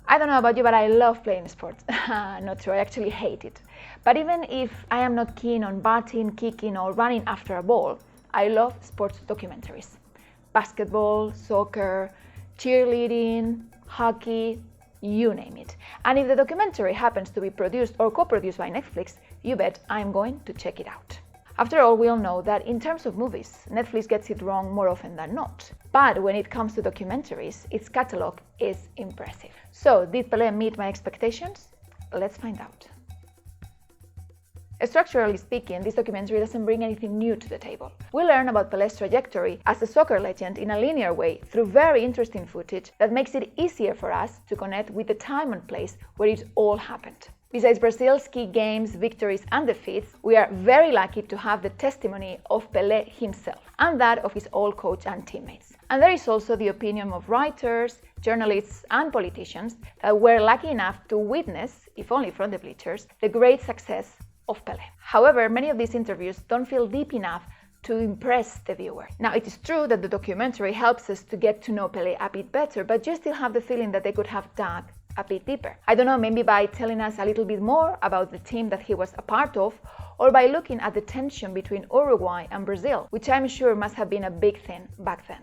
I don't know about you, but I love playing sports. Not true, I actually hate it. But even if I am not keen on batting, kicking or running after a ball, I love sports documentaries. Basketball, soccer, cheerleading, hockey, you name it. And if the documentary happens to be produced or co-produced by Netflix, you bet I'm going to check it out. After all, we all know that in terms of movies, Netflix gets it wrong more often than not. But when it comes to documentaries, its catalog is impressive. So, did Pelé meet my expectations? Let's find out. Structurally speaking, this documentary doesn't bring anything new to the table. We learn about Pelé's trajectory as a soccer legend in a linear way through very interesting footage that makes it easier for us to connect with the time and place where it all happened. Besides Brazil's key games, victories and defeats, we are very lucky to have the testimony of Pelé himself and that of his old coach and teammates. And there is also the opinion of writers, journalists and politicians that were lucky enough to witness, if only from the bleachers, the great success of Pelé. However, many of these interviews don't feel deep enough to impress the viewer. Now, it is true that the documentary helps us to get to know Pelé a bit better, but you still have the feeling that they could have dug a bit deeper. I don't know, maybe by telling us a little bit more about the team that he was a part of, or by looking at the tension between Uruguay and Brazil, which I'm sure must have been a big thing back then.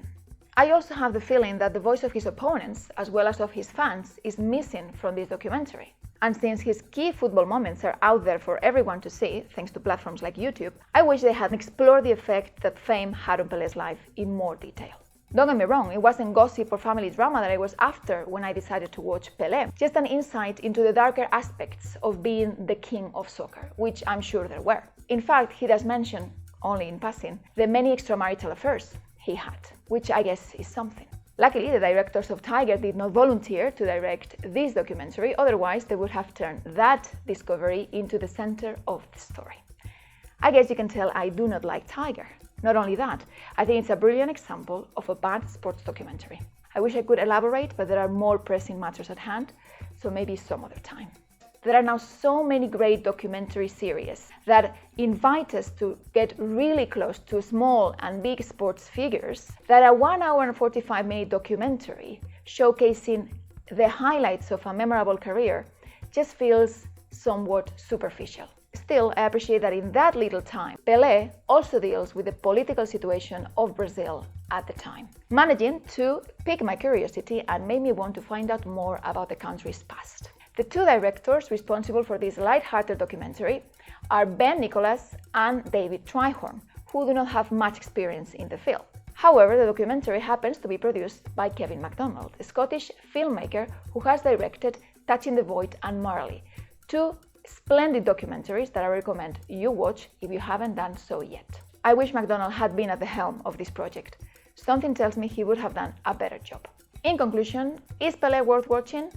I also have the feeling that the voice of his opponents, as well as of his fans, is missing from this documentary. And since his key football moments are out there for everyone to see, thanks to platforms like YouTube, I wish they had explored the effect that fame had on Pelé's life in more detail. Don't get me wrong, it wasn't gossip or family drama that I was after when I decided to watch Pelé, just an insight into the darker aspects of being the king of soccer, which I'm sure there were. In fact, he does mention, only in passing, the many extramarital affairs he had, which I guess is something. Luckily, the directors of Tiger did not volunteer to direct this documentary, otherwise they would have turned that discovery into the center of the story. I guess you can tell I do not like Tiger. Not only that, I think it's a brilliant example of a bad sports documentary. I wish I could elaborate, but there are more pressing matters at hand, so maybe some other time. There are now so many great documentary series that invite us to get really close to small and big sports figures that a 1 hour and 45-minute documentary showcasing the highlights of a memorable career just feels somewhat superficial. Still, I appreciate that in that little time, Pelé also deals with the political situation of Brazil at the time, managing to pique my curiosity and make me want to find out more about the country's past. The two directors responsible for this light-hearted documentary are Ben Nicholas and David Trihorn, who do not have much experience in the field. However, the documentary happens to be produced by Kevin MacDonald, a Scottish filmmaker who has directed Touching the Void and Marley, two splendid documentaries that I recommend you watch if you haven't done so yet. I wish MacDonald had been at the helm of this project. Something tells me he would have done a better job. In conclusion, is Pelé worth watching?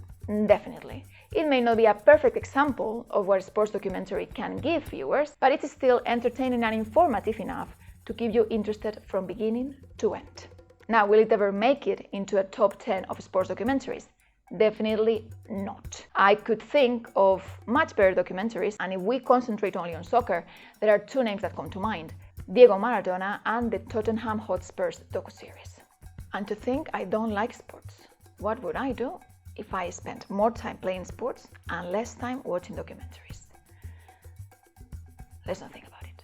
Definitely. It may not be a perfect example of what a sports documentary can give viewers, but it is still entertaining and informative enough to keep you interested from beginning to end. Now, will it ever make it into a top 10 of sports documentaries? Definitely not. I could think of much better documentaries, and if we concentrate only on soccer, there are two names that come to mind: Diego Maradona and the Tottenham Hotspur's docuseries. And to think I don't like sports. What would I do if I spent more time playing sports and less time watching documentaries? Let's not think about it.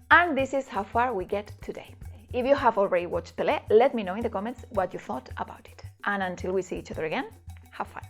And this is how far we get today. If you have already watched Pelé, let me know in the comments what you thought about it. And until we see each other again, have fun.